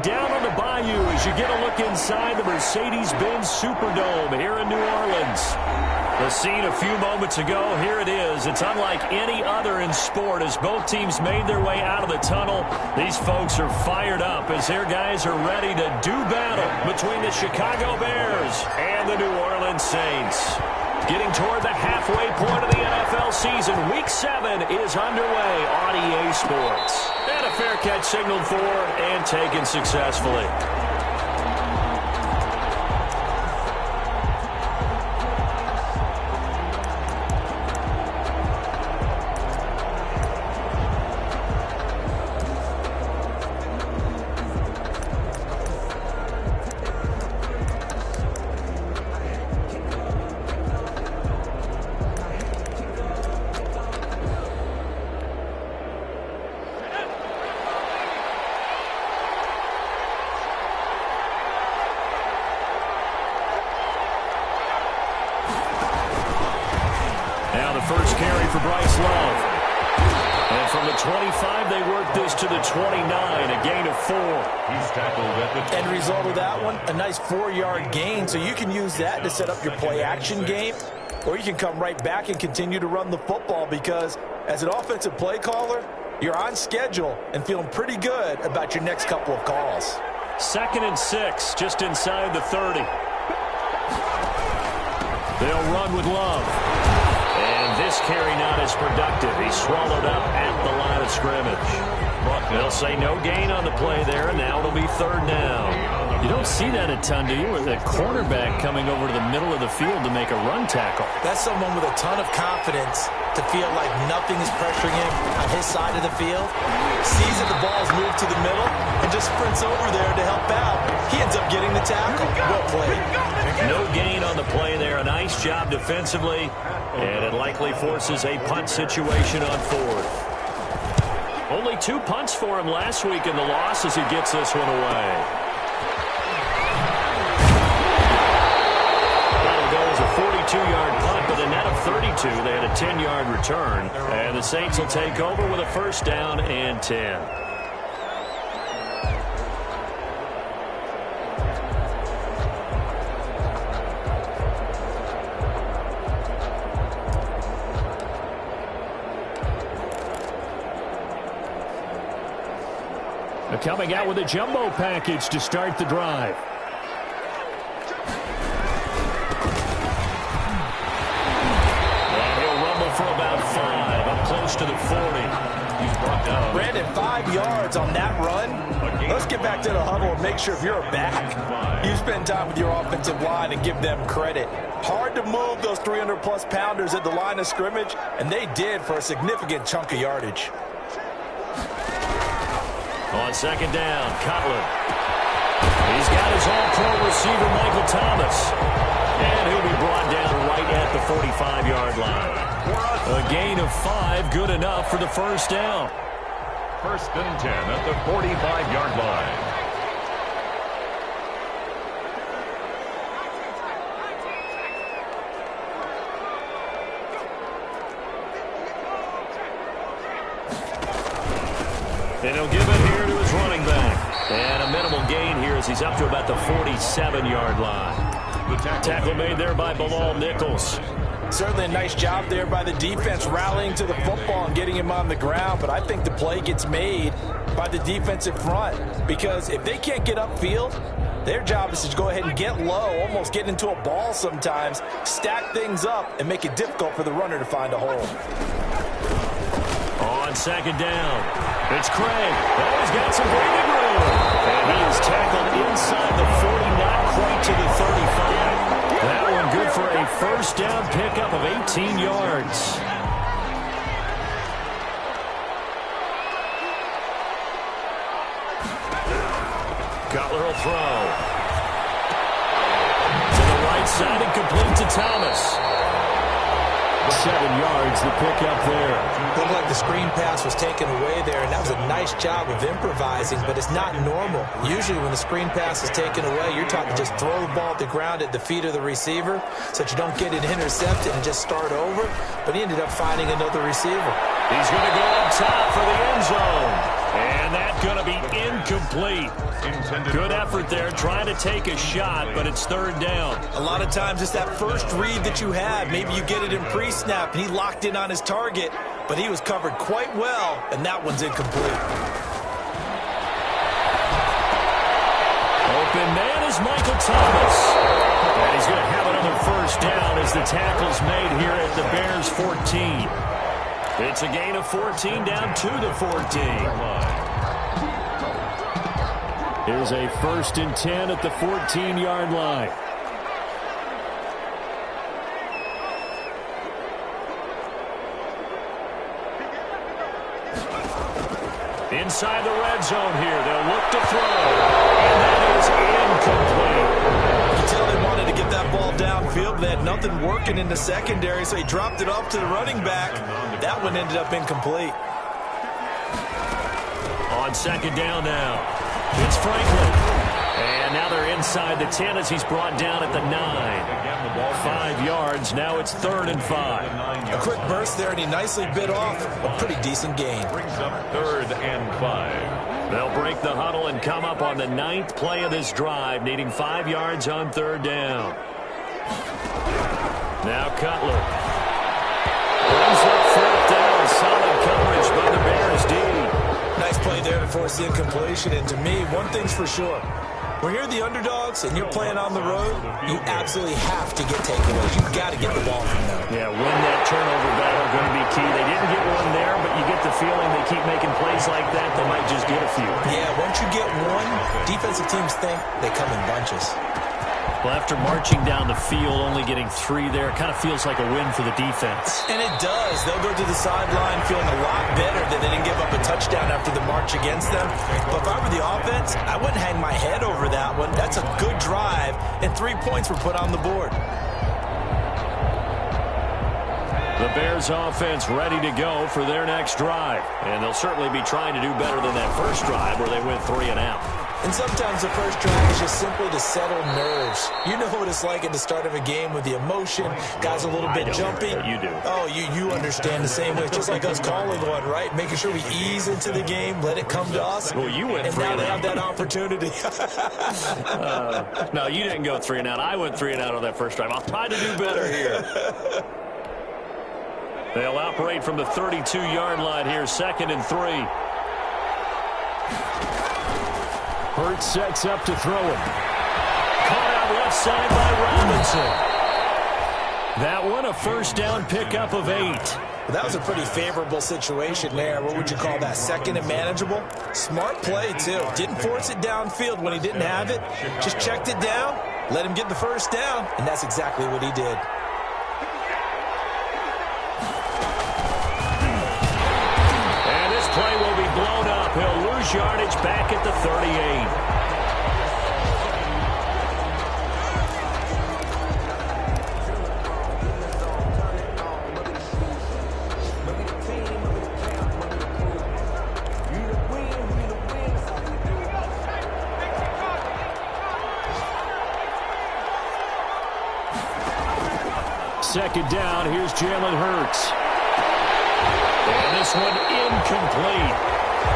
down on the bayou as you get a look inside the Mercedes-Benz Superdome here in New Orleans. The scene a few moments ago, here it is. It's unlike any other in sport as both teams made their way out of the tunnel. These folks are fired up as their guys are ready to do battle between the Chicago Bears and the New Orleans Saints. Getting toward the halfway point of the NFL season, Week 7 is underway on EA Sports. And a fair catch signaled for and taken successfully. First carry for Bryce Love. And from the 25, they work this to the 29, a gain of 4. He's tackled at the end result of that one, a nice 4-yard gain. So you can use that to set up your play-action game, or you can come right back and continue to run the football because as an offensive play caller, you're on schedule and feeling pretty good about your next couple of calls. 2nd and 6, just inside the 30. They'll run with Love. This carry not as productive. He's swallowed up at the line of scrimmage. They'll say no gain on the play there, and now it'll be 3rd down. You don't see that a ton, do you? With a cornerback coming over to the middle of the field to make a run tackle. That's someone with a ton of confidence to feel like nothing is pressuring him on his side of the field. Sees that the ball's moved to the middle and just sprints over there to help out. He ends up getting the tackle. Well played. No gain on the play there. A nice job defensively. And it likely forces a punt situation on 4th. Only 2 punts for him last week in the loss as he gets this one away. That'll go as a 42-yard punt, but a net of 32. They had a 10-yard return. And the Saints will take over with a 1st down and 10. Coming out with a jumbo package to start the drive. And he'll rumble for about 5, up close to the 40. He's brought down. Brandon, 5 yards on that run. Let's get back to the huddle and make sure if you're a back, you spend time with your offensive line and give them credit. Hard to move those 300-plus pounders at the line of scrimmage, and they did for a significant chunk of yardage. On 2nd down, Cutler. He's got his all-pro receiver, Michael Thomas. And he'll be brought down right at the 45-yard line. A gain of 5, good enough for the 1st down. 1st and 10 at the 45-yard line. And he'll give it here to his running back. And a minimal gain here as he's up to about the 47-yard line. The tackle made there by Bilal Nichols. Certainly a nice job there by the defense rallying to the football and getting him on the ground. But I think the play gets made by the defensive front because if they can't get upfield, their job is to go ahead and get low, almost get into a ball sometimes, stack things up, and make it difficult for the runner to find a hole. On 2nd down. It's Craig. Oh, he's got some breathing room. And he is tackled inside the 40, not quite to the 35. That one good for a 1st down pickup of 18 yards. Cutler will throw. To the right side and complete to Thomas. 7 yards, the pickup there. Looked like the screen pass was taken away there, and that was a nice job of improvising, but it's not normal. Usually when the screen pass is taken away, you're taught to just throw the ball at the ground at the feet of the receiver so that you don't get it intercepted and just start over, but he ended up finding another receiver. He's going to go up top for the end zone. And that going to be incomplete. Good effort there, trying to take a shot, but it's third down. A lot of times it's that first read that you have. Maybe you get it in pre-snap, and he locked in on his target, but he was covered quite well, and that one's incomplete. Open man is Michael Thomas. And he's going to have another first down as the tackle's made here at the Bears' 14. It's a gain of 14 down to the 14. Here's a 1st and 10 at the 14-yard line. Inside the red zone here. They'll look to throw. And that is incomplete. You can tell they wanted to get that ball downfield, but they had nothing working in the secondary, so he dropped it off to the running back. That one ended up incomplete. On second down now, it's Franklin. And now they're inside the 10 as he's brought down at the 9. 5 yards. Now it's 3rd and 5. A quick burst there, and he nicely bit off a pretty decent gain. Brings up 3rd and 5. They'll break the huddle and come up on the 9th play of this drive, needing 5 yards on 3rd down. Now Cutler. Brings up 4th down. Solid coverage by the Bears D. Nice play there to force the incompletion, and to me, one thing's for sure. When you're the underdogs and you're playing on the road, you absolutely have to get takeaways. You've got to get the ball from them. Yeah, win that turnover battle going to be key. They didn't get one there, but you get the feeling they keep making plays like that, they might just get a few. Yeah, once you get one, defensive teams think they come in bunches. Well, after marching down the field, only getting 3 there, it kind of feels like a win for the defense. And it does. They'll go to the sideline feeling a lot better that they didn't give up a touchdown after the march against them. But if I were the offense, I wouldn't hang my head over that one. That's a good drive, and 3 points were put on the board. The Bears offense ready to go for their next drive. And they'll certainly be trying to do better than that first drive where they went 3 and out. And sometimes the first drive is just simply to settle nerves. You know what it's like at the start of a game with the emotion. Guys a little bit jumpy. You do. Oh, you understand the same way. It's just like us calling one, right? Making sure we ease into the game, let it come to us. Well, you went and 3 now and they out. have that opportunity. No, you didn't go 3 and out. I went 3 and out on that first drive. I'll try to do better here. They'll operate from the 32-yard line here, 2nd and 3. Hurts sets up to throw it. Caught out left side by Robinson. That one, a first down pickup of 8. That was a pretty favorable situation there. What would you call that? 2nd and manageable? Smart play, too. Didn't force it downfield when he didn't have it. Just checked it down, let him get the first down, and that's exactly what he did. And this play will be blown up. He'll lose yardage back at the 38. Second down, here's Jalen Hurts. And this one incomplete.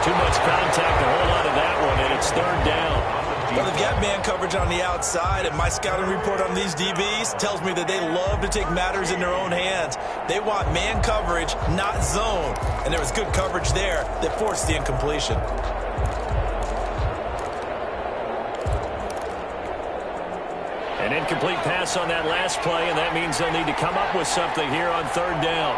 Too much contact to hold on to that one, and it's 3rd down. Well, they've got man coverage on the outside, and my scouting report on these DBs tells me that they love to take matters in their own hands. They want man coverage, not zone. And there was good coverage there that forced the incompletion. An incomplete pass on that last play, and that means they'll need to come up with something here on 3rd down.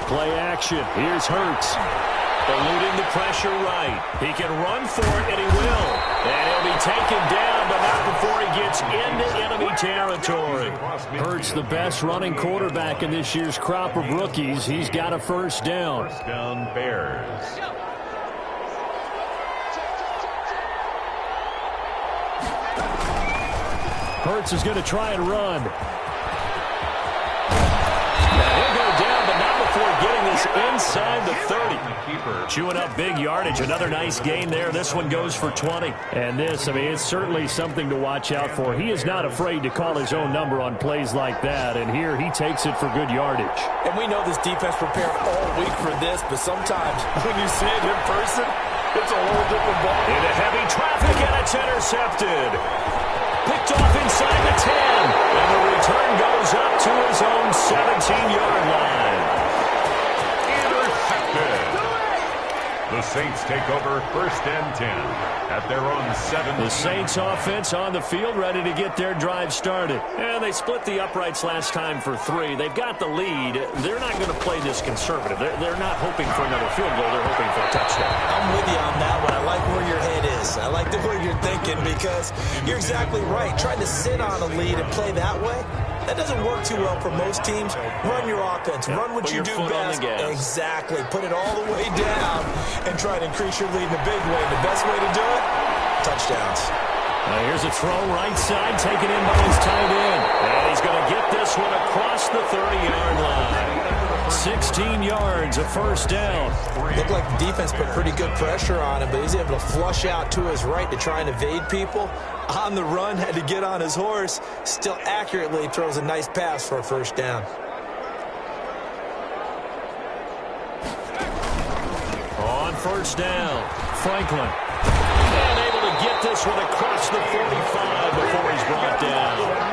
Play action. Here's Hurts. Eluding the pressure right. He can run for it, and he will. And he'll be taken down, but not before he gets into enemy territory. Hurts the best running quarterback in this year's crop of rookies. He's got a first down. First down, Bears. Hurts is going to try and run. Now he'll go down, but not before getting this inside the 30. Chewing up big yardage. Another nice gain there. This one goes for 20. And this, I mean, it's certainly something to watch out for. He is not afraid to call his own number on plays like that, and here he takes it for good yardage. And we know this defense prepared all week for this, but sometimes when you see it in person, it's a whole different ball. Into heavy traffic, and it's intercepted. Picked off inside the 10. And the return goes up to his own 17-yard line. Intercepted. The Saints take over 1st and 10 at their own 7. The Saints offense on the field, ready to get their drive started. And they split the uprights last time for 3. They've got the lead. They're not going to play this conservative. They're not hoping for another field goal. They're hoping for a touchdown. I'm with you on that one. I like where your head is. I like the way you're thinking because you're exactly right. Trying to sit on a lead and play that way, that doesn't work too well for most teams. Run your offense. Run what you do best. Exactly. Put it all the way down and try to increase your lead in a big way. The best way to do it, touchdowns. Now here's a throw right side, taken in by his tight end. And he's going to get this one across the 30-yard line. 16 yards, a first down. Looked like the defense put pretty good pressure on him, but he's able to flush out to his right to try and evade people. On the run, had to get on his horse. Still accurately throws a nice pass for a first down. On first down, Franklin. And able to get this one across the 45 before he's brought down.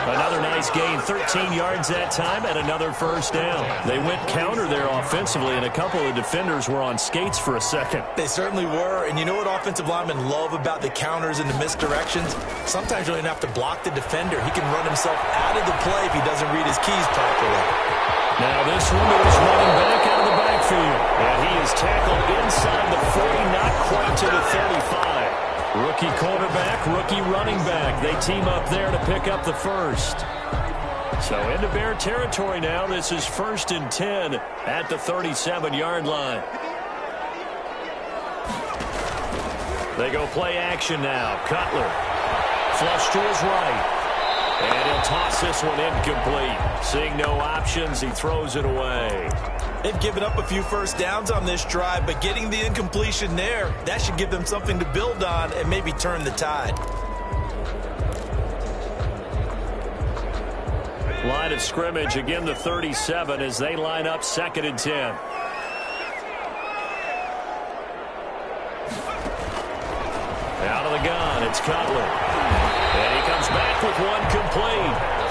Another nice gain, 13 yards that time, and another first down. They went counter there offensively, and a couple of defenders were on skates for a second. They certainly were, and you know what offensive linemen love about the counters and the misdirections? Sometimes you don't even have to block the defender. He can run himself out of the play if he doesn't read his keys properly. Now this one is running back out of the backfield, and he is tackled inside the 40, not quite to the 35. Rookie quarterback, rookie running back. They team up there to pick up the first. So into Bear territory now. This is 1st and 10 at the 37-yard line. They go play action now. Cutler. Flush to his right. And he'll toss this one incomplete. Seeing no options, he throws it away. They've given up a few first downs on this drive, but getting the incompletion there, that should give them something to build on and maybe turn the tide. Line of scrimmage, again the 37 as they line up 2nd and 10. Out of the gun, it's Cutler. And he comes back with one complete.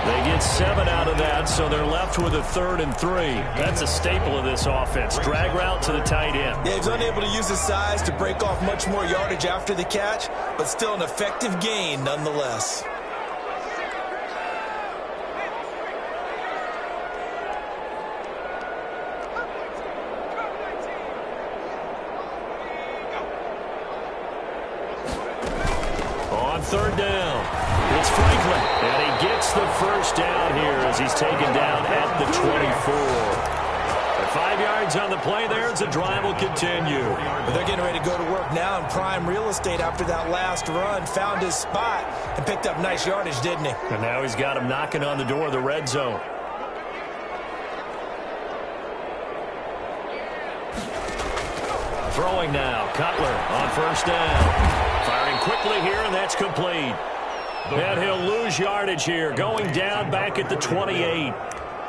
They get 7 out of that, so they're left with a 3rd and 3. That's a staple of this offense. Drag route to the tight end. Yeah, he's unable to use his size to break off much more yardage after the catch, but still an effective gain nonetheless. On 3rd down. It's Franklin, and he gets the first down here as he's taken down at the 24. 5 yards on the play there as the drive will continue. But they're getting ready to go to work now in prime real estate after that last run. Found his spot and picked up nice yardage, didn't he? And now he's got him knocking on the door of the red zone. Throwing now, Cutler on first down. Firing quickly here, and that's complete. And he'll lose yardage here, going down back at the 28.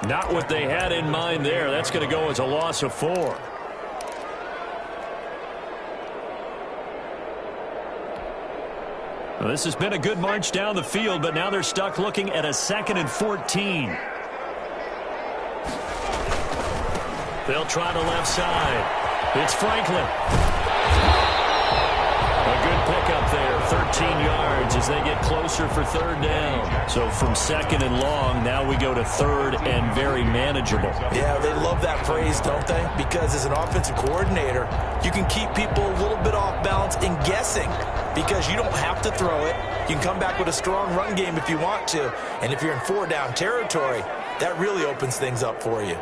Not what they had in mind there. That's going to go as a loss of 4. Well, this has been a good march down the field, but now they're stuck looking at a 2nd and 14. They'll try the left side. It's Franklin. A good pickup there, 13 yards as they get closer for 3rd down. So from 2nd and long, now we go to 3rd and very manageable. Yeah, they love that phrase, don't they? Because as an offensive coordinator, you can keep people a little bit off balance and guessing because you don't have to throw it. You can come back with a strong run game if you want to. And if you're in 4-down territory, that really opens things up for you.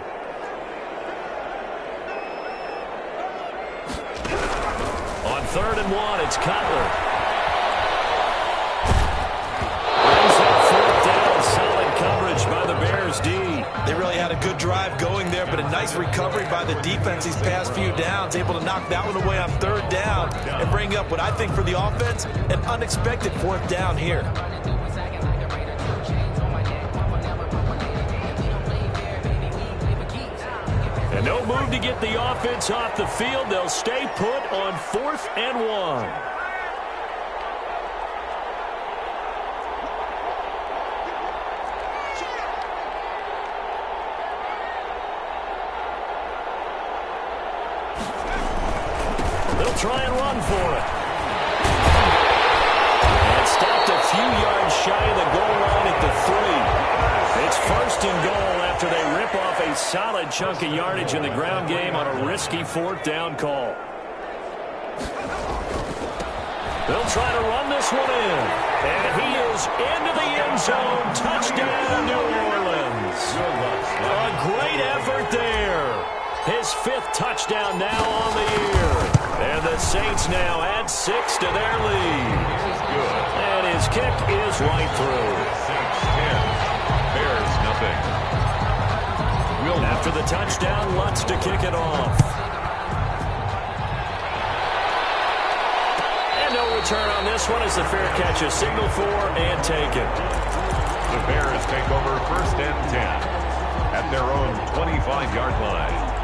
On 3rd and 1, it's Cutler. Brings up 4th down. Solid coverage by the Bears D. They really had a good drive going there, but a nice Nice recovery by the defense these past few downs, able to knock that one away on third down and bring up what I think for the offense, an unexpected fourth down here. And no move to get the offense off the field. They'll stay put on 4th and 1. They'll try and run for it. And stopped a few yards shy of the goal line at the 3. It's 1st and goal after they rip off a solid chunk of yardage in the ground game on a risky 4th down call. They'll try to run this one in. And he is into the end zone. Touchdown, New Orleans. A great effort there. His 5th touchdown now on the year. And the Saints now add 6 to their lead. And his kick is right through. Saints 10, Bears nothing. After the touchdown, Lutz to kick it off. And no return on this one as the fair catch is signaled for and taken. The Bears take over 1st and 10 at their own 25-yard line.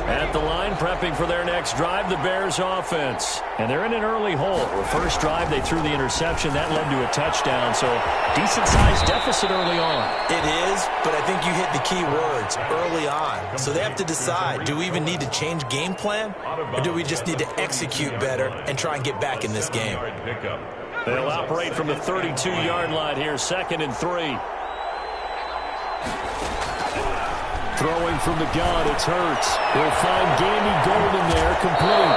At the line, prepping for their next drive, the Bears offense. And they're in an early hole. The first drive, they threw the interception. That led to a touchdown, so decent-sized deficit early on. It is, but I think you hit the key words, early on. So they have to decide, do we even need to change game plan, or do we just need to execute better and try and get back in this game? They'll operate from the 32-yard line here, 2nd and 3. Throwing from the gun, it's Hurts. He'll find Gandy Golden there, complete.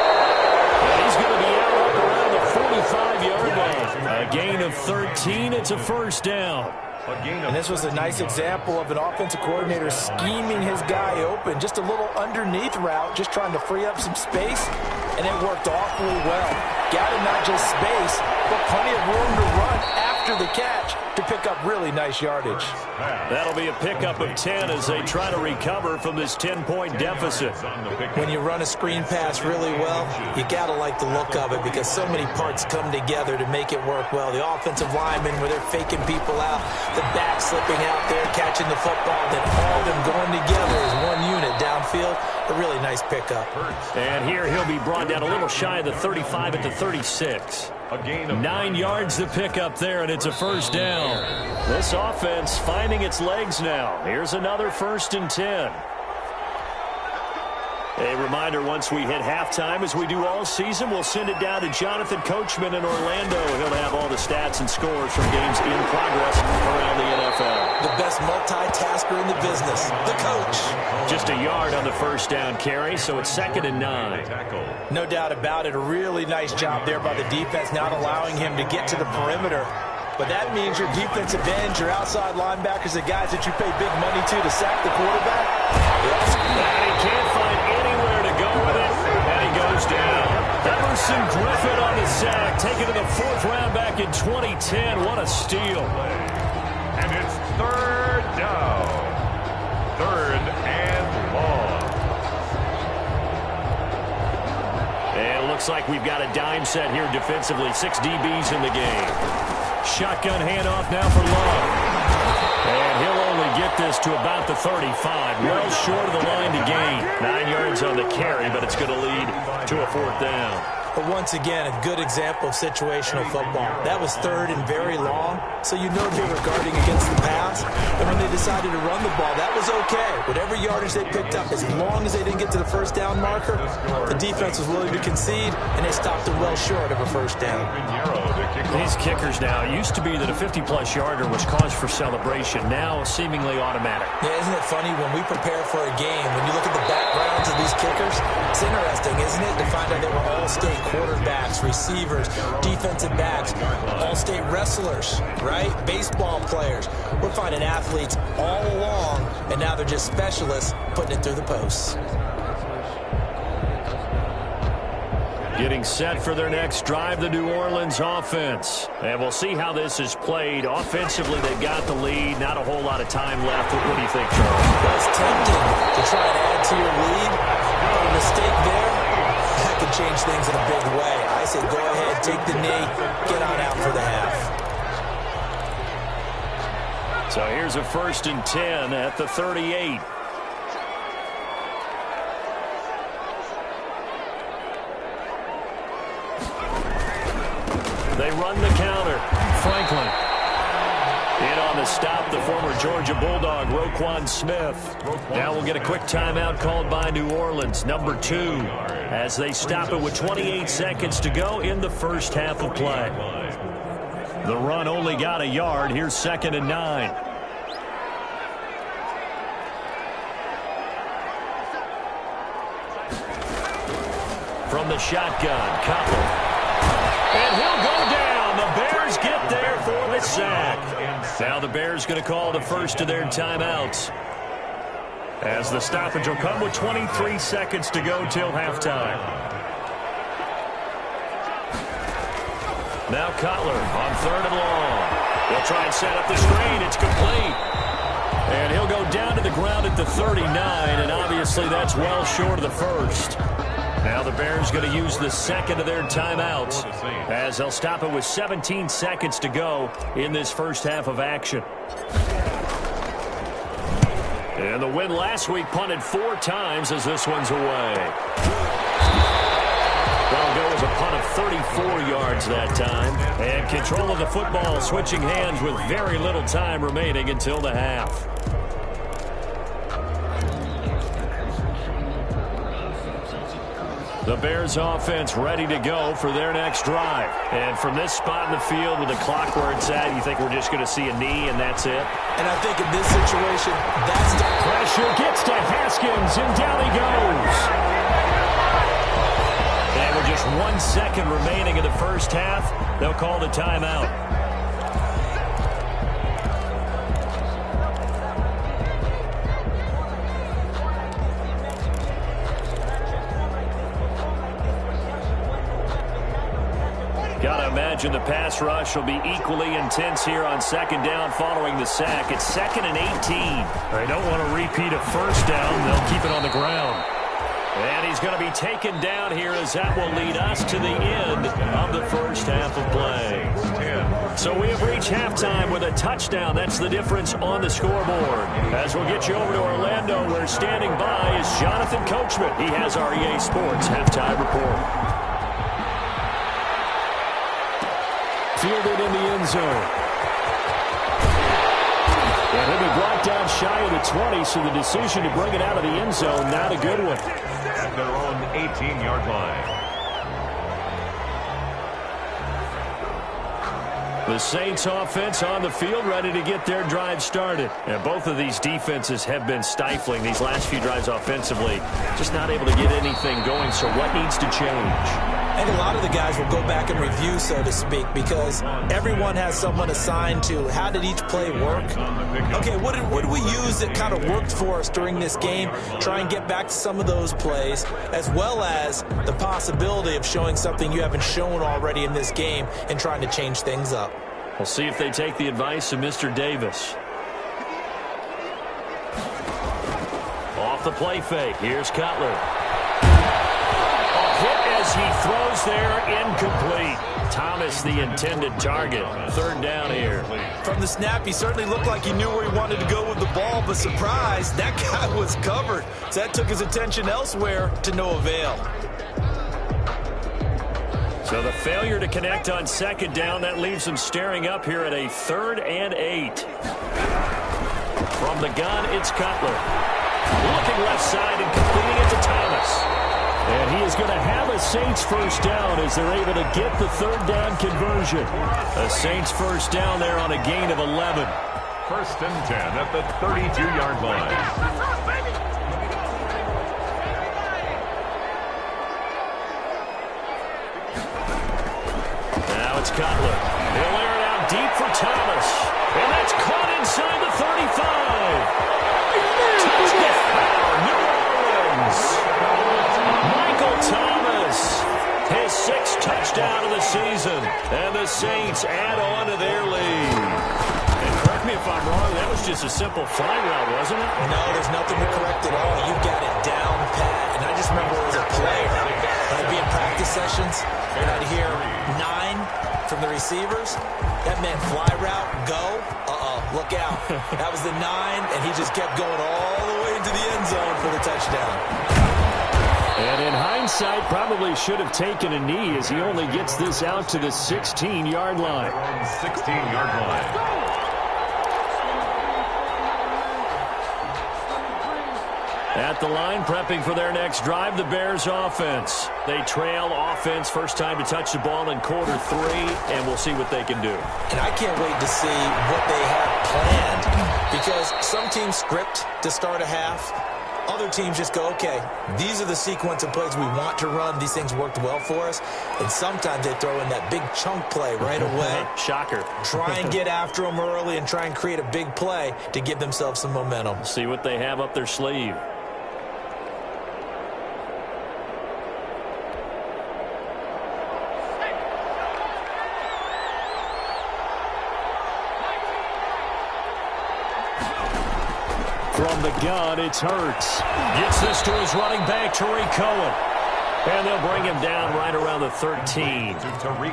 And he's going to be out up around the 45-yard line. A gain of 13, it's a 1st down. And this was a nice example of an offensive coordinator scheming his guy open. Just a little underneath route, just trying to free up some space, and it worked awfully well. Got him not just space, but plenty of room to run after the catch to pick up really nice yardage. That'll be a pickup of 10 as they try to recover from this 10-point deficit. When you run a screen pass really well, you got to like the look of it because so many parts come together to make it work well. The offensive linemen, where they're faking people out, the back slipping out there, catching the football, then all of them going together as one unit downfield. A really nice pickup. And here he'll be brought down a little shy of the 35 at the 36. A gain of 9 yards to pick up there, and it's a 1st down. This offense finding its legs now. Here's another 1st and 10. A reminder, once we hit halftime, as we do all season, we'll send it down to Jonathan Coachman in Orlando. He'll have all the stats and scores from games in progress around the NFL. The best multitasker in the business, the coach. Just a yard on the 1st down carry, so it's 2nd and 9. No doubt about it. A really nice job there by the defense, not allowing him to get to the perimeter. But that means your defensive ends, your outside linebackers, the guys that you pay big money to sack the quarterback. Yes. And he can't find anywhere to go with it, and he goes down. Emerson Griffin on the sack, taken to the 4th round back in 2010. What a steal. And it's 3rd down. 3rd and long. And it looks like we've got a dime set here defensively. 6 DBs in the game. Shotgun handoff now for Love. And he'll only get this to about the 35. Well short of the line to gain. 9 yards on the carry, but it's going to lead to a 4th down. But once again, a good example of situational football. That was 3rd and very long, so you know they were guarding against the pass. And when they decided to run the ball, that was okay. Whatever yardage they picked up, as long as they didn't get to the 1st down marker, the defense was willing to concede, and they stopped them well short of a 1st down. These kickers now, it used to be that a 50-plus yarder was cause for celebration. Now, seemingly automatic. Yeah, isn't it funny when we prepare for a game, when you look at the backgrounds of these kickers, it's interesting, isn't it, to find out they were all-state quarterbacks, receivers, defensive backs, all-state wrestlers, right? Baseball players. We're finding athletes all along, and now they're just specialists putting it through the posts. Getting set for their next drive, the New Orleans offense. And we'll see how this is played. Offensively, they've got the lead. Not a whole lot of time left. What do you think, Charles? Well, it's tempting to try and add to your lead. But a mistake there, that could change things in a big way. I say go ahead, take the knee, get on out for the half. So here's a 1st and 10 at the 38. They run the counter. Franklin. In on the stop, the former Georgia Bulldog, Roquan Smith. Now we'll get a quick timeout called by New Orleans, number 2, as they stop it with 28 seconds to go in the first half of play. The run only got a yard. Here's 2nd and 9. From the shotgun, Cutler. And he'll go down. The Bears get there for the sack. Now the Bears going to call the first of their timeouts, as the stoppage will come with 23 seconds to go till halftime. Now Cutler on 3rd and long. They'll try and set up the screen. It's complete. And he'll go down to the ground at the 39, and obviously that's well short of the first. Now the Bears going to use the second of their timeouts, as they'll stop it with 17 seconds to go in this first half of action. And the win last week punted 4 times as this one's away. That'll go as a punt of 34 yards that time. And control of the football switching hands with very little time remaining until the half. The Bears offense ready to go for their next drive. And from this spot in the field with the clock where it's at, you think we're just going to see a knee and that's it? And I think in this situation, that's the pressure gets to Haskins, and down he goes. And with just 1 second remaining in the first half, they'll call the timeout. Gotta imagine the pass rush will be equally intense here on 2nd down following the sack. It's 2nd and 18. They don't want to repeat a first down. They'll keep it on the ground. And he's going to be taken down here, as that will lead us to the end of the first half of play. So we have reached halftime with a touchdown. That's the difference on the scoreboard. As we'll get you over to Orlando, where standing by is Jonathan Coachman. He has our EA Sports halftime report. Fielded in the end zone. And he'll be brought down shy of the 20, so the decision to bring it out of the end zone, not a good one. At their own 18-yard line. The Saints offense on the field, ready to get their drive started. And both of these defenses have been stifling these last few drives offensively. Just not able to get anything going, so what needs to change? I think a lot of the guys will go back and review, so to speak, because everyone has someone assigned to how did each play work. Okay, what did we use that kind of worked for us during this game? Try and get back to some of those plays, as well as the possibility of showing something you haven't shown already in this game and trying to change things up. We'll see if they take the advice of Mr. Davis. Off the play fake, here's Cutler. Hit as he throws there, incomplete. Thomas, the intended target. 3rd down here. From the snap, he certainly looked like he knew where he wanted to go with the ball, but surprise, that guy was covered. So that took his attention elsewhere to no avail. So the failure to connect on 2nd down, that leaves him staring up here at a 3rd and 8. From the gun, it's Cutler. Looking left side and completing it to Thomas. And he is going to have a Saints first down as they're able to get the 3rd down conversion. A Saints first down there on a gain of 11. 1st and 10 at the 32-yard line. Now it's Cutler. He'll air it out deep for Thomas. And that's caught inside the 35. Touchdown, New Orleans. Thomas, his first touchdown of the season. And the Saints add on to their lead. And correct me if I'm wrong, that was just a simple fly route, wasn't it? No, there's nothing to correct at all. You got it down pat. And I just remember as a player, when I'd be in practice sessions, and I'd hear 9 from the receivers. That meant fly route, go. Look out. That was the 9, and he just kept going all the way into the end zone for the touchdown. And in hindsight, probably should have taken a knee as he only gets this out to the 16-yard line. 16-yard line. At the line, prepping for their next drive, the Bears offense. They trail offense, first time to touch the ball in quarter 3, and we'll see what they can do. And I can't wait to see what they have planned, because some teams script to start a half. Other teams just go, okay, these are the sequence of plays we want to run. These things worked well for us. And sometimes they throw in that big chunk play right away. Shocker. Try and get after them early and try and create a big play to give themselves some momentum. See what they have up their sleeve. From the gun, it's Hurts. Gets this to his running back, Tariq Cohen. And they'll bring him down right around the 13.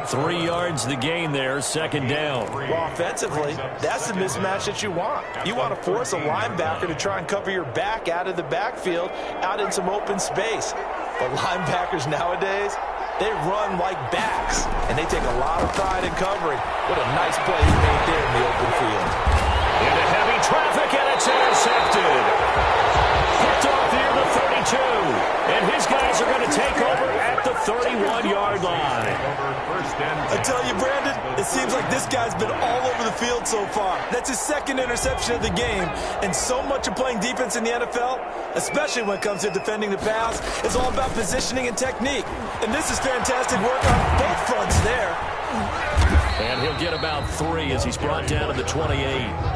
3 yards the gain there, second down. Well, offensively, that's the mismatch that you want. You want to force a linebacker to try and cover your back out of the backfield, out in some open space. But linebackers nowadays, they run like backs, and they take a lot of pride in covering. What a nice play he made there in the open field. Into heavy traffic, and it's intercepted. Picked off near the 32. And his guys are going to take over at the 31-yard line. I tell you, Brandon, it seems like this guy's been all over the field so far. That's his second interception of the game. And so much of playing defense in the NFL, especially when it comes to defending the pass, is all about positioning and technique. And this is fantastic work on both fronts there. And he'll get about 3 as he's brought down to the 28.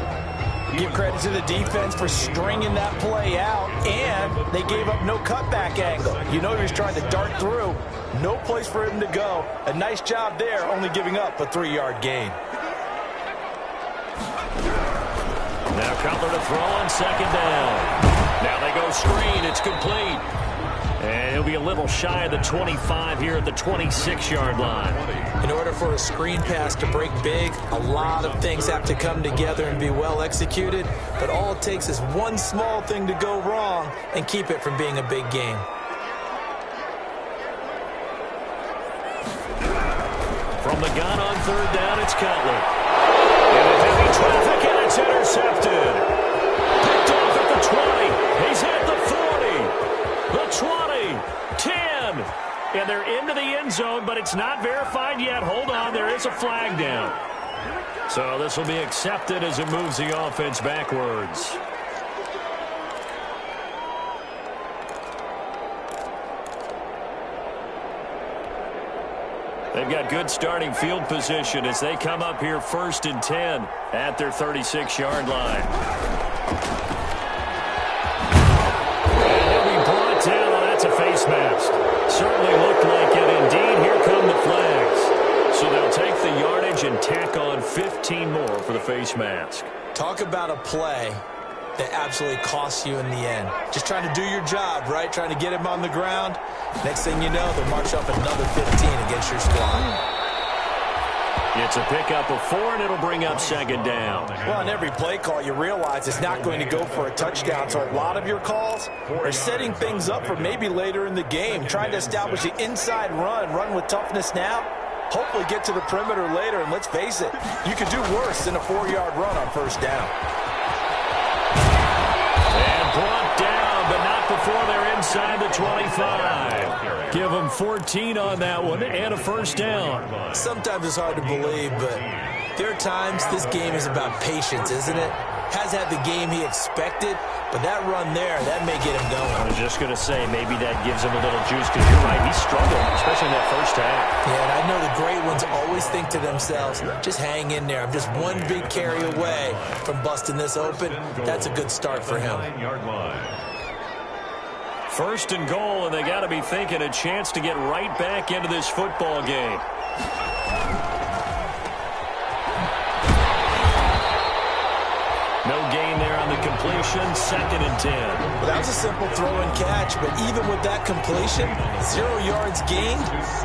Give credit to the defense for stringing that play out, and they gave up no cutback angle. You know he was trying to dart through. No place for him to go. A nice job there, only giving up a 3-yard gain. Now Cutler to throw on second down. Now they go screen. It's complete. And he'll be a little shy of the 25 here at the 26-yard line. In order for a screen pass to break big, a lot of things have to come together and be well executed. But all it takes is one small thing to go wrong and keep it from being a big game. From the gun on third down, it's Cutler. Into heavy traffic, and it's intercepted. Picked off at the 20. He's at the 40. The 20. 10. And they're into the end zone, but it's not verified yet. Hold on, there is a flag down. So this will be accepted as it moves the offense backwards. They've got good starting field position as they come up here first and 10 at their 36-yard line. And he'll be brought down. Well, that's a face mask. Certainly looked like it. Indeed, here come the flags. So they'll take the yardage and tack on 15 more for the face mask. Talk about a play that absolutely costs you in the end. Just trying to do your job, right? Trying to get him on the ground. Next thing you know, they'll march up another 15 against your squad. It's a pickup of 4, and it'll bring up second down. Well, on every play call, you realize it's not going to go for a touchdown. So a lot of your calls are setting things up for maybe later in the game, trying to establish the inside run with toughness now. Hopefully get to the perimeter later, and let's face it, you could do worse than a 4-yard run on first down. And brought down, but not before they're inside the 25. Give them 14 on that one and a first down. Sometimes it's hard to believe, but there are times this game is about patience, isn't it? Has had the game he expected, but that run there, that may get him going. I was just going to say, maybe that gives him a little juice, because you're right, he struggled, especially in that first half. Yeah, and I know the great ones always think to themselves, just hang in there. I'm just one big carry away from busting this open. That's a good start for him. First and goal, and they got to be thinking a chance to get right back into this football game. No gain there on the completion. 2nd and 10. Well, that was a simple throw and catch, but even with that completion, 0 yards gained,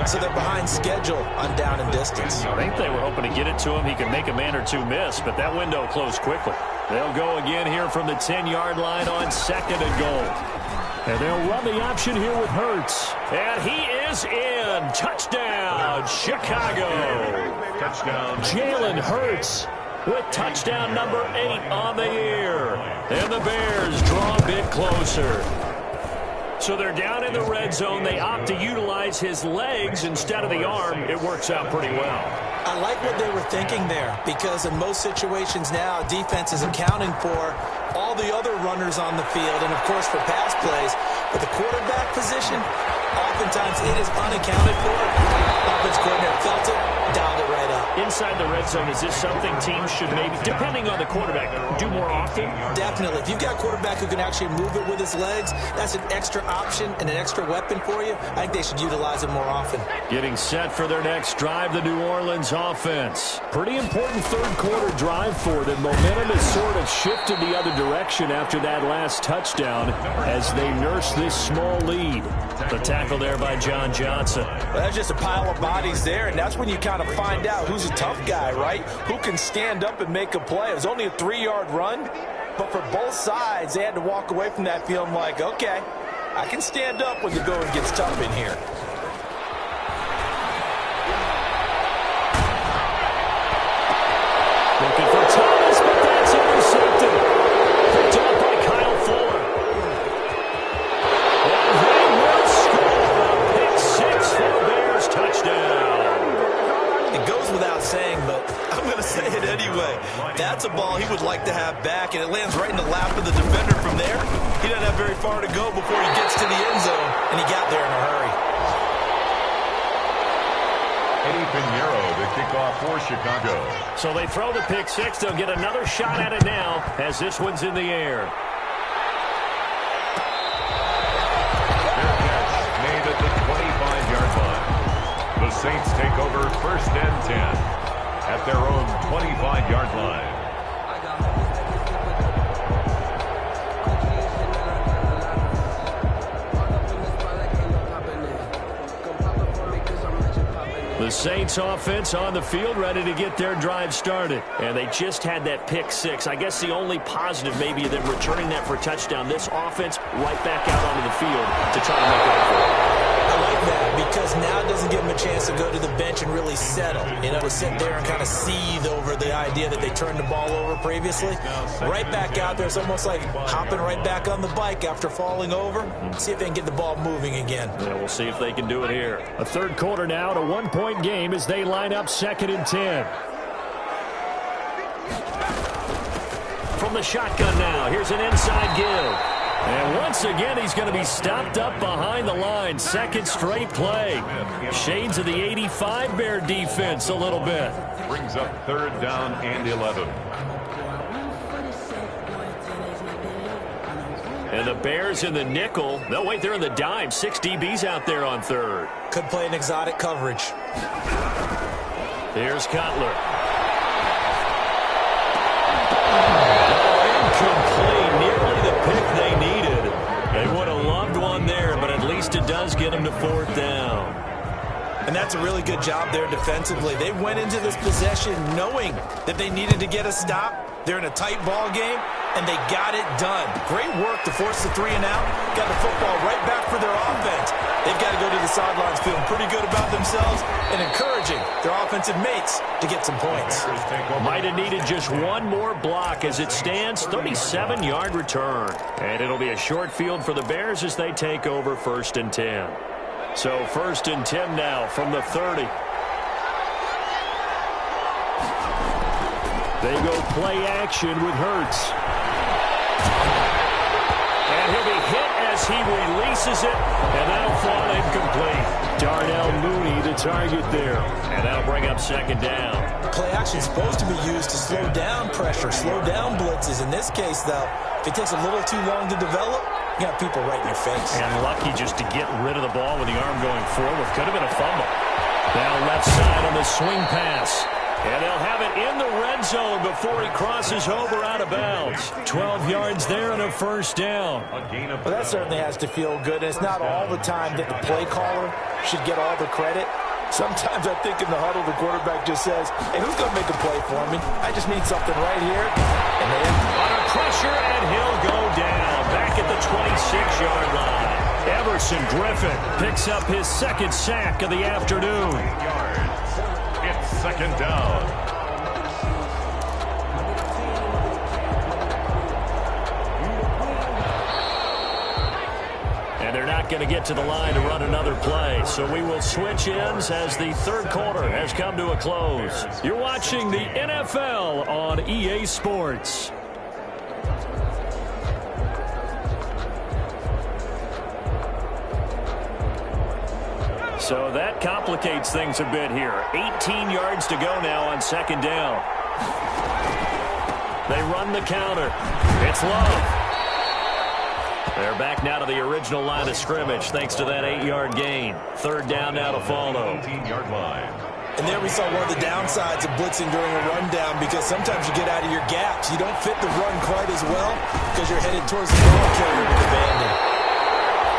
so they're behind schedule on down and distance. I think they were hoping to get it to him. He could make a man or two miss, but that window closed quickly. They'll go again here from the 10-yard line on 2nd and goal. And they'll run the option here with Hurts. And he is in. Touchdown, Chicago. Touchdown. Jalen Hurts with touchdown number 8 on the year. And the Bears draw a bit closer. So they're down in the red zone. They opt to utilize his legs instead of the arm. It works out pretty well. I like what they were thinking there, because in most situations now, defense is accounting for all the other runners on the field and, of course, for pass plays. But the quarterback position, oftentimes it is unaccounted for. Offense coordinator felt it, dialed it right up. Inside the red zone, is this something teams should maybe, depending on the quarterback, do more often? Definitely. If you've got a quarterback who can actually move it with his legs, that's an extra option and an extra weapon for you. I think they should utilize it more often. Getting set for their next drive, the New Orleans offense. Pretty important third-quarter drive for them. Momentum has sort of shifted the other direction after that last touchdown as they nurse this small lead. The tackle there by John Johnson. Well, that's just a pile of bodies there, and that's when you kind of find out who's a tough guy, right? Who can stand up and make a play. It was only a 3-yard run, but for both sides, they had to walk away from that feeling like, okay, I can stand up when the going gets tough in here. Looking for Thomas, but that's intercepted. Picked up by Kyle Fuller. And they will score a pick 6 for the Bears. Touchdown. It goes without saying, but I'm going to say it anyway. That's a ball he would like to have back, and it lands right in the lap of the defender from there. He doesn't have very far to go before he gets to the end zone, and he got there in a hurry. Eddie Pinheiro, the kickoff for Chicago. So they throw the pick 6. They'll get another shot at it now as this one's in the air. Their catch made at the 25-yard line. The Saints take over 1st and 10 at their own 25-yard line. The Saints offense on the field ready to get their drive started. And they just had that pick 6. I guess the only positive maybe of them returning that for a touchdown. This offense right back out onto the field to try to make up for it. I like that because now it doesn't give them a chance to go to the bench and really settle. You know, to sit there and kind of seethe over the idea that they turned the ball over previously. Right back out there. It's almost like hopping right back on the bike after falling over. See if they can get the ball moving again. Yeah, we'll see if they can do it here. A third quarter now, a 1-point game as they line up 2nd and 10. From the shotgun now, here's an inside give. And once again, he's going to be stopped up behind the line. 2nd straight play. Shades of the 85 Bear defense a little bit. Brings up 3rd down and 11. And the Bears in the nickel. No, wait, they're in the dime. 6 DBs out there on 3rd. Could play an exotic coverage. Here's Cutler. Incomplete. Nearly the pick they needed. They would have loved one there, but at least it does get them to 4th down. And that's a really good job there defensively. They went into this possession knowing that they needed to get a stop. They're in a tight ball game, and they got it done. Great work to force the 3 and out. Got the football right back for their offense. They've got to go to the sidelines feeling pretty good about themselves and encouraging their offensive mates to get some points. Might have needed just one more block. As it stands, 37-yard return. And it'll be a short field for the Bears as they take over 1st and 10. So 1st and 10 now from the 30. They go play action with Hurts. And he'll be hit as he releases it, and that'll fall incomplete. Darnell Mooney, the target there. And that'll bring up 2nd down. Play action is supposed to be used to slow down pressure, slow down blitzes. In this case, though, if it takes a little too long to develop, You have people right in your face. And lucky just to get rid of the ball with the arm going forward. Could have been a fumble. Now left side on the swing pass. And they'll have it in the red zone before he crosses over out of bounds. 12 yards there and a first down. Well, that certainly has to feel good. And it's not all the time that the play caller should get all the credit. Sometimes I think in the huddle, the quarterback just says, hey, who's going to make a play for me? I just need something right here. And then under pressure, and he'll go down. Back at the 26-yard line. Everson Griffin picks up his second sack of the afternoon. It's second down. And they're not going to get to the line to run another play. So we will switch ends as the third quarter has come to a close. You're watching the NFL on EA Sports. So that complicates things a bit here. 18 yards to go now on second down. They run the counter. It's Love. They're back now to the original line of scrimmage thanks to that 8-yard gain. Third down now to follow. 18-yard line. And there we saw one of the downsides of blitzing during a rundown, because sometimes you get out of your gaps. You don't fit the run quite as well because you're headed towards the ball carrier with the bandit.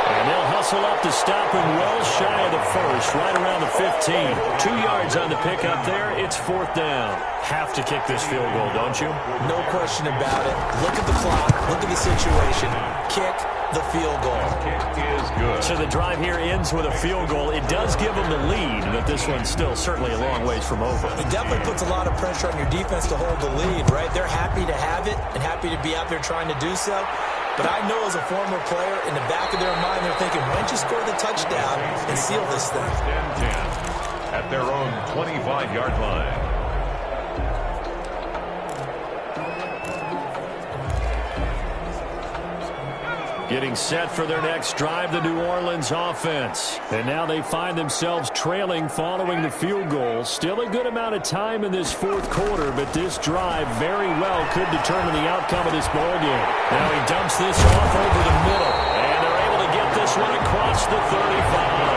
And they'll hustle up to stop him well shy of the first, right around the 15. 2 yards on the pickup there. It's fourth down. Have to kick this field goal, don't you? No question about it. Look at the clock. Look at the situation. Kick the field goal. Kick is good. So the drive here ends with a field goal. It does give them the lead, but this one's still certainly a long ways from over. It definitely puts a lot of pressure on your defense to hold the lead, right? They're happy to have it and happy to be out there trying to do so. But I know as a former player, in the back of their mind, they're thinking, why don't you score the touchdown and seal this thing? First and 10 at their own 25-yard line. Getting set for their next drive, the New Orleans offense. And now they find themselves trailing following the field goal. Still a good amount of time in this fourth quarter, but this drive very well could determine the outcome of this ballgame. Now he dumps this off over the middle, and they're able to get this one across the 35.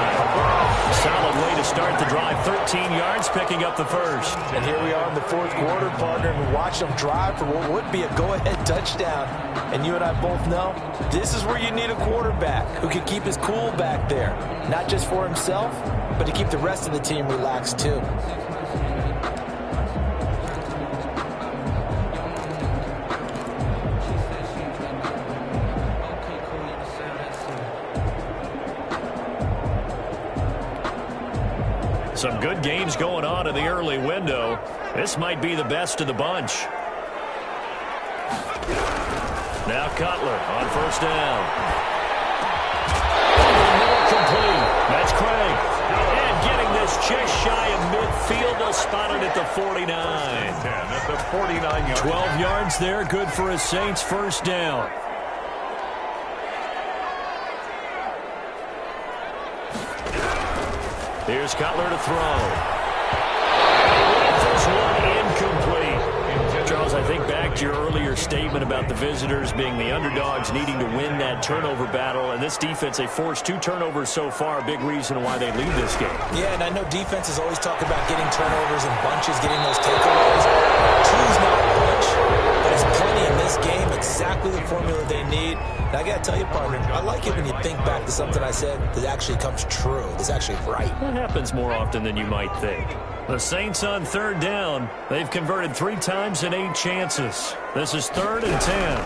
Solid way to start the drive. 13 yards, picking up the first. And here we are in the fourth quarter, partner, and we watch them drive for what would be a go-ahead touchdown. And you and I both know this is where you need a quarterback who can keep his cool back there. Not just for himself, but to keep the rest of the team relaxed too. Some good games going on in the early window. This might be the best of the bunch. Now Cutler on first down. Complete. That's Craig. And getting this just shy of midfield. They'll spot it at the 49. 10 at the 49-yard. 12 yards there. Good for a Saints first down. Here's Cutler to throw. This one incomplete. Charles, I think back to your earlier statement about the visitors being the underdogs needing to win that turnover battle. And this defense, they forced 2 turnovers so far, a big reason why they lead this game. Yeah, and I know defenses always talk about getting turnovers in bunches, getting those takeaways. 2's not much, but it's plenty in this game. Exactly the formula they need. And I got to tell you, partner, I like it when you think back to something I said that actually comes true. That's actually right. That happens more often than you might think. The Saints on third down. They've converted 3 times in 8 chances. This is 3rd and 10.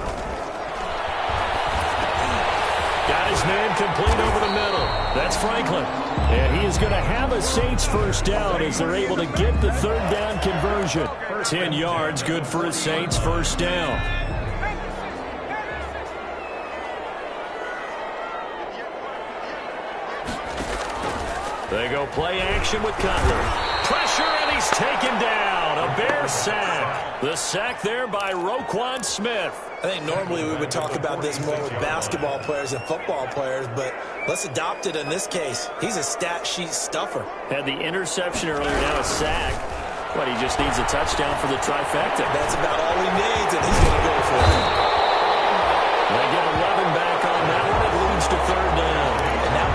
Got his man complete over the middle. That's Franklin. And he is going to have a Saints first down as they're able to get the third down conversion. 10 yards, good for a Saints first down. They go play action with Cutler. Pressure, and he's taken down. A Bear sack. The sack there by Roquan Smith. I think normally we would talk about this more with basketball players and football players, but let's adopt it in this case. He's a stat sheet stuffer. Had the interception earlier, now a sack. But he just needs a touchdown for the trifecta. That's about all he needs, and he's going to go for it. They give 11 back on that one.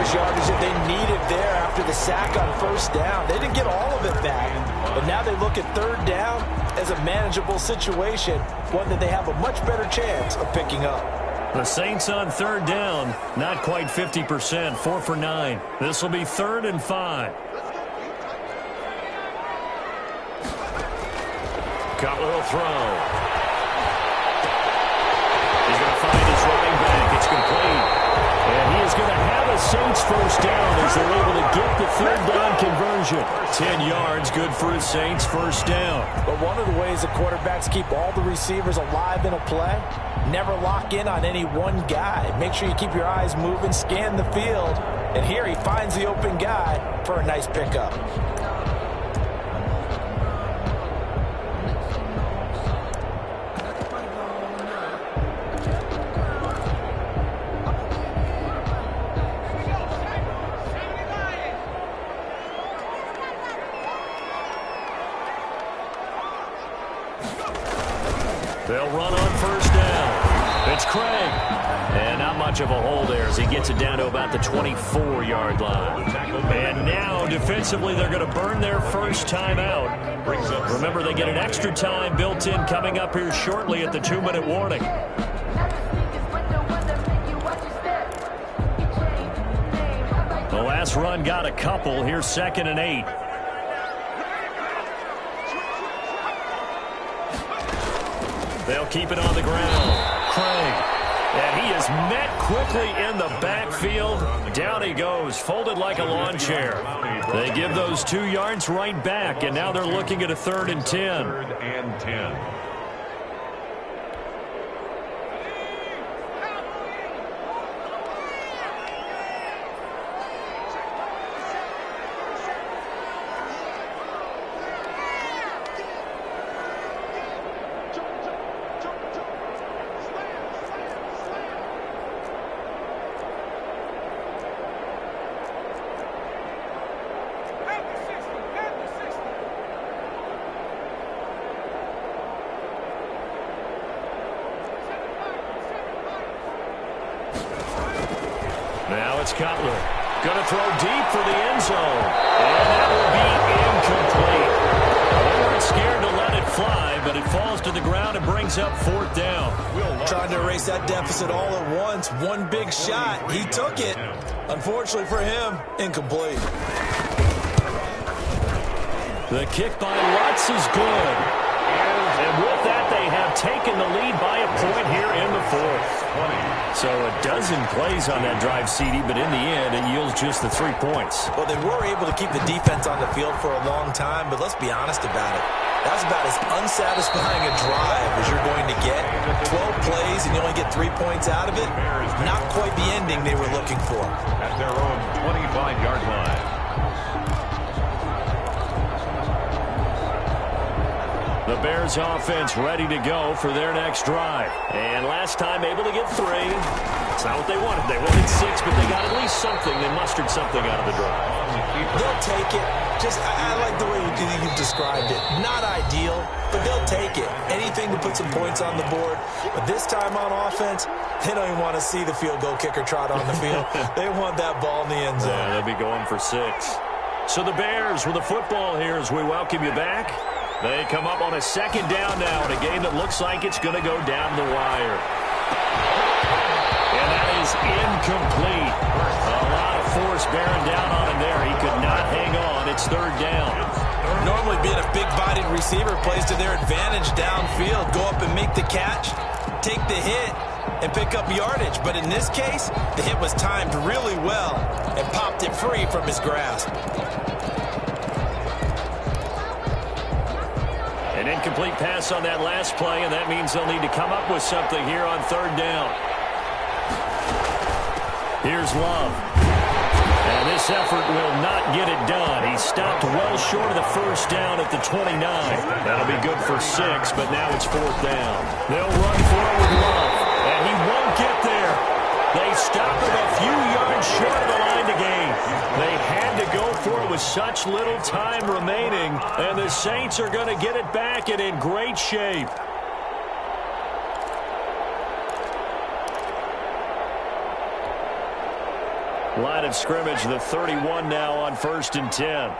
nice yardage that they needed there after the sack on first down. They didn't get all of it back, but now they look at third down as a manageable situation, one that they have a much better chance of picking up. The Saints on third down, not quite 50%, 4 for 9. This will be 3rd and 5. Cutler will throw. He's going to find his running back. It's complete. And he is going to have a Saints first down as they're able to get the third down conversion. 10 yards, good for a Saints first down. But one of the ways the quarterbacks keep all the receivers alive in a play, never lock in on any one guy. Make sure you keep your eyes moving, scan the field. And here he finds the open guy for a nice pickup. They'll run on first down. It's Craig. And not much of a hole there as he gets it down to about the 24-yard line. And now, defensively, they're going to burn their first time out. Remember, they get an extra time built in coming up here shortly at the 2-minute warning. The last run got a couple. Here's 2nd and 8. They'll keep it on the ground. Craig. And he is met quickly in the backfield. Down he goes, folded like a lawn chair. They give those 2 yards right back, and now they're looking at a 3rd and 10. 3rd and 10. Now it's Cutler. Going to throw deep for the end zone. And that will be incomplete. They weren't scared to let it fly, but it falls to the ground and brings up 4th down. Trying to erase that deficit all at once. One big shot. He took it. Unfortunately for him, incomplete. The kick by Lutz is good. And with that, they have taken the lead by a point here in the 4th. So a dozen plays on that drive, CD, but in the end, it yields just the 3 points. Well, they were able to keep the defense on the field for a long time, but let's be honest about it. That's about as unsatisfying a drive as you're going to get. 12 plays and you only get 3 points out of it. Not quite the ending they were looking for. At their own 25-yard line. The Bears offense ready to go for their next drive. And last time able to get 3. It's not what they wanted. They wanted 6, but they got at least something. They mustered something out of the drive. They'll take it. I like the way you described it. Not ideal, but they'll take it. Anything to put some points on the board. But this time on offense, they don't even want to see the field goal kicker trot on the field. They want that ball in the end zone. Yeah, they'll be going for 6. So the Bears with the football here as we welcome you back. They come up on a 2nd down now in a game that looks like it's going to go down the wire. And that is incomplete. A lot of force bearing down on him there. He could not hang on. It's 3rd down. Normally being a big-bodied receiver plays to their advantage downfield. Go up and make the catch, take the hit, and pick up yardage. But in this case, the hit was timed really well and popped it free from his grasp. An incomplete pass on that last play, and that means they'll need to come up with something here on 3rd down. Here's Love. And this effort will not get it done. He stopped well short of the first down at the 29. That'll be good for 6, but now it's 4th down. They'll run for it with Love, and he won't get there. They stop him a few yards short of the line to gain. They had to go for it with such little time remaining, and the Saints are going to get it back and in great shape. Line of scrimmage, the 31 now on 1st and 10.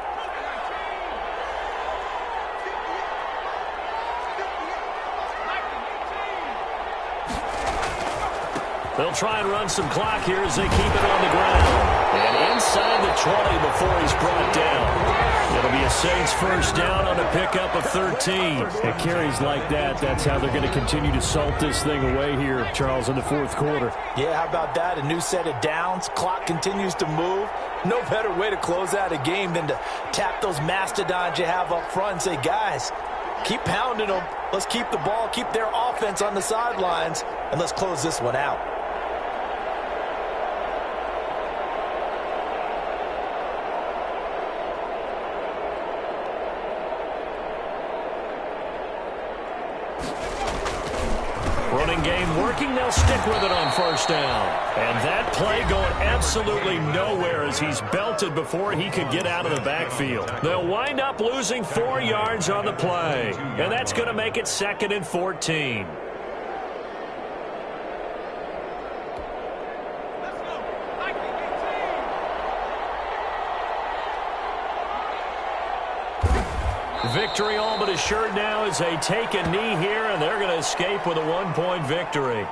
They'll try and run some clock here as they keep it on the ground. And inside the 20 before he's brought down. It'll be a Saints first down on a pickup of 13. At carries like that, that's how they're going to continue to salt this thing away here, Charles, in the fourth quarter. Yeah, how about that? A new set of downs. Clock continues to move. No better way to close out a game than to tap those mastodons you have up front and say, guys, keep pounding them. Let's keep the ball, keep their offense on the sidelines, and let's close this one out. Running game working. They'll stick with it on first down. And that play going absolutely nowhere as he's belted before he could get out of the backfield. They'll wind up losing 4 yards on the play. And that's going to make it 2nd and 14. Victory all but assured now as they take a knee here, and they're going to escape with a 1-point victory.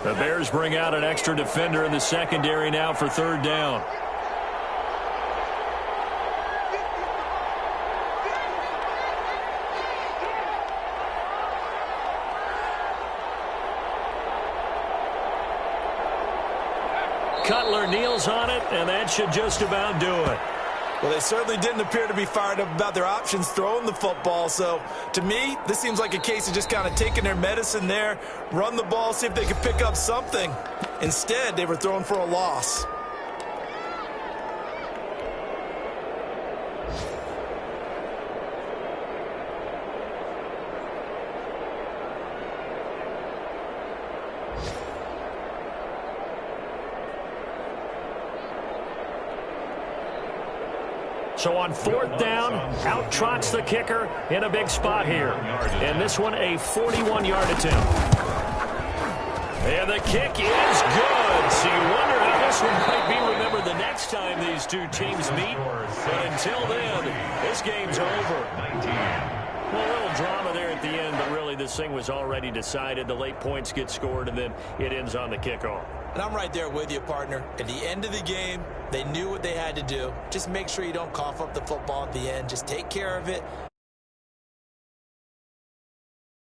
The Bears bring out an extra defender in the secondary now for 3rd down. Cutler kneels on it, and that should just about do it. Well, they certainly didn't appear to be fired up about their options throwing the football. So, to me, this seems like a case of just kind of taking their medicine there, run the ball, see if they could pick up something. Instead, they were throwing for a loss. So on 4th down, out trots the kicker in a big spot here. And this one, a 41-yard attempt. And the kick is good. So you wonder how this one might be remembered the next time these two teams meet. But until then, this game's over. Well, a little drama there at the end, but really this thing was already decided. The late points get scored, and then it ends on the kickoff. And I'm right there with you, partner. At the end of the game, they knew what they had to do. Just make sure you don't cough up the football at the end. Just take care of it.